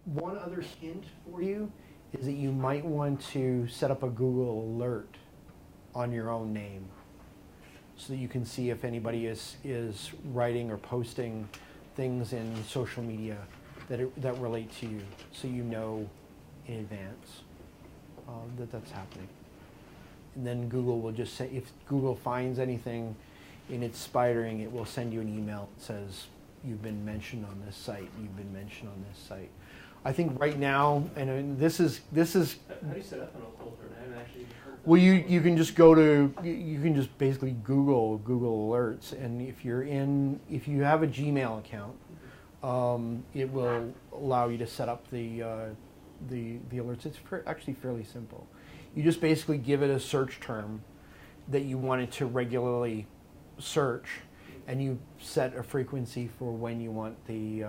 One other hint for you is that you might want to set up a Google alert on your own name so that you can see if anybody is writing or posting things in social media that relate to you, so you know in advance that that's happening. And then Google will just say, if Google finds anything in its spidering, it will send you an email that says, you've been mentioned on this site, you've been mentioned on this site. I think right now, and this is. How do you set up an alert? I haven't actually heard of that. Well, you can just go to, you can just basically Google Alerts, and if you have a Gmail account, it will allow you to set up the alerts. It's actually fairly simple. You just basically give it a search term that you want it to regularly search, and you set a frequency for when you want the.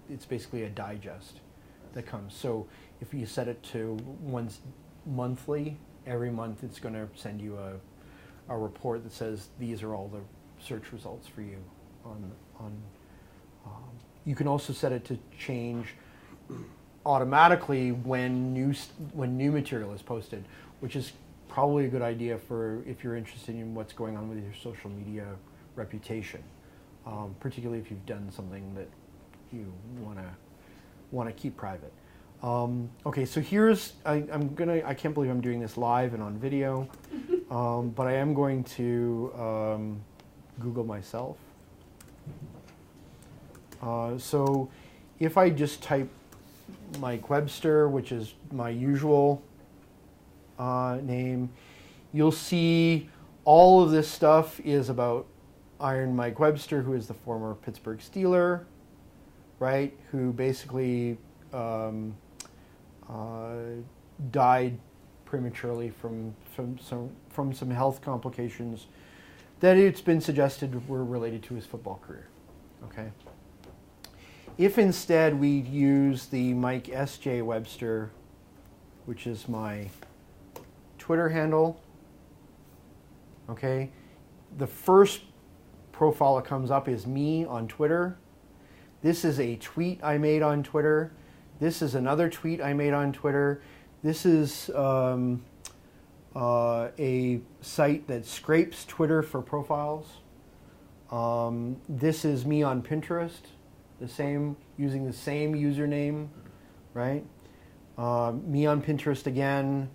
It's basically a digest that comes. So if you set it to once monthly, every month it's going to send you a report that says these are all the search results for you. You can also set it to change automatically when new material is posted, which is probably a good idea for if you're interested in what's going on with your social media reputation, particularly if you've done something that you want to keep private. Okay, so here's I can't believe I'm doing this live and on video, but I am going to Google myself. So if I just type Mike Webster, which is my usual name, you'll see all of this stuff is about Iron Mike Webster, who is the former Pittsburgh Steeler, right? Who basically died prematurely from some health complications that it's been suggested were related to his football career. Okay. If instead we use the Mike S.J. Webster, which is my Twitter handle, okay, the first profile that comes up is me on Twitter. This is a tweet I made on Twitter. This is another tweet I made on Twitter. This is a site that scrapes Twitter for profiles. This is me on Pinterest, using the same username, right? Me on Pinterest again,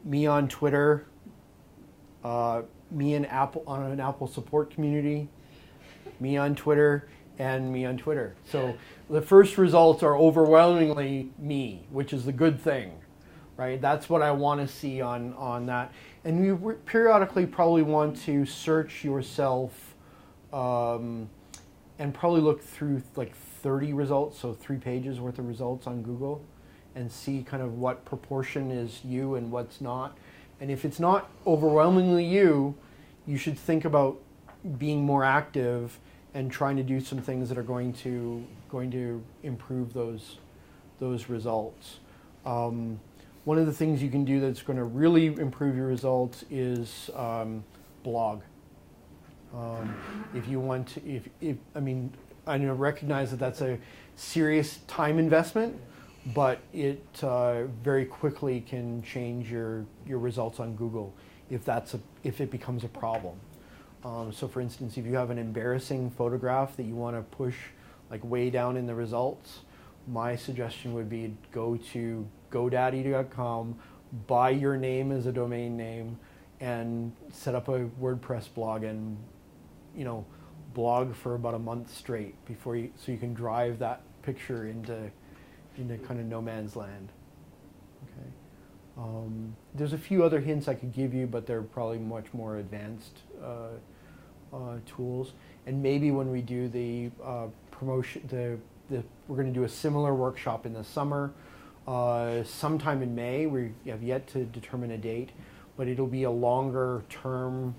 me on Twitter, me in Apple on an Apple support community, me on Twitter, and me on Twitter. So the first results are overwhelmingly me, which is the good thing, right? That's what I want to see on that. And you periodically probably want to search yourself and probably look through like 30 results, so 3 pages worth of results on Google, and see kind of what proportion is you and what's not. And if it's not overwhelmingly you, you should think about being more active and trying to do some things that are going to improve those results. One of the things you can do that's going to really improve your results is blog. If you want to, I recognize that that's a serious time investment, but it very quickly can change your results on Google if it becomes a problem. So for instance, if you have an embarrassing photograph that you want to push like way down in the results, my suggestion would be go to GoDaddy.com, buy your name as a domain name, and set up a WordPress blog and blog for about a month straight so you can drive that picture into kind of no man's land. Okay. There's a few other hints I could give you, but they're probably much more advanced tools. And maybe when we do the promotion, we're going to do a similar workshop in the summer, sometime in May. We have yet to determine a date, but it'll be a longer term,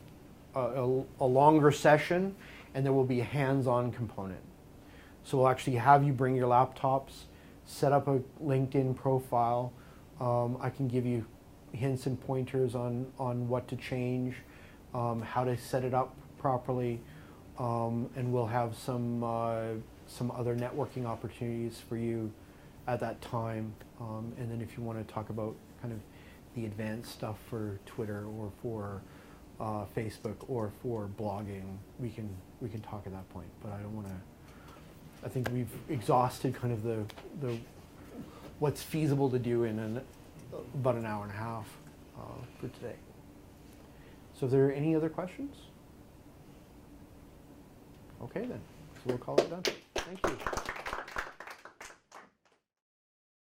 a longer session, and there will be a hands-on component. So we'll actually have you bring your laptops, set up a LinkedIn profile. I can give you hints and pointers on what to change, how to set it up properly, and we'll have some other networking opportunities for you at that time. And then if you want to talk about kind of the advanced stuff for Twitter or for Facebook or for blogging, we can talk at that point. But I don't want to. I think we've exhausted kind of the what's feasible to do in about an hour and a half for today. So, are there any other questions? Okay then. So we'll call it done. Thank you.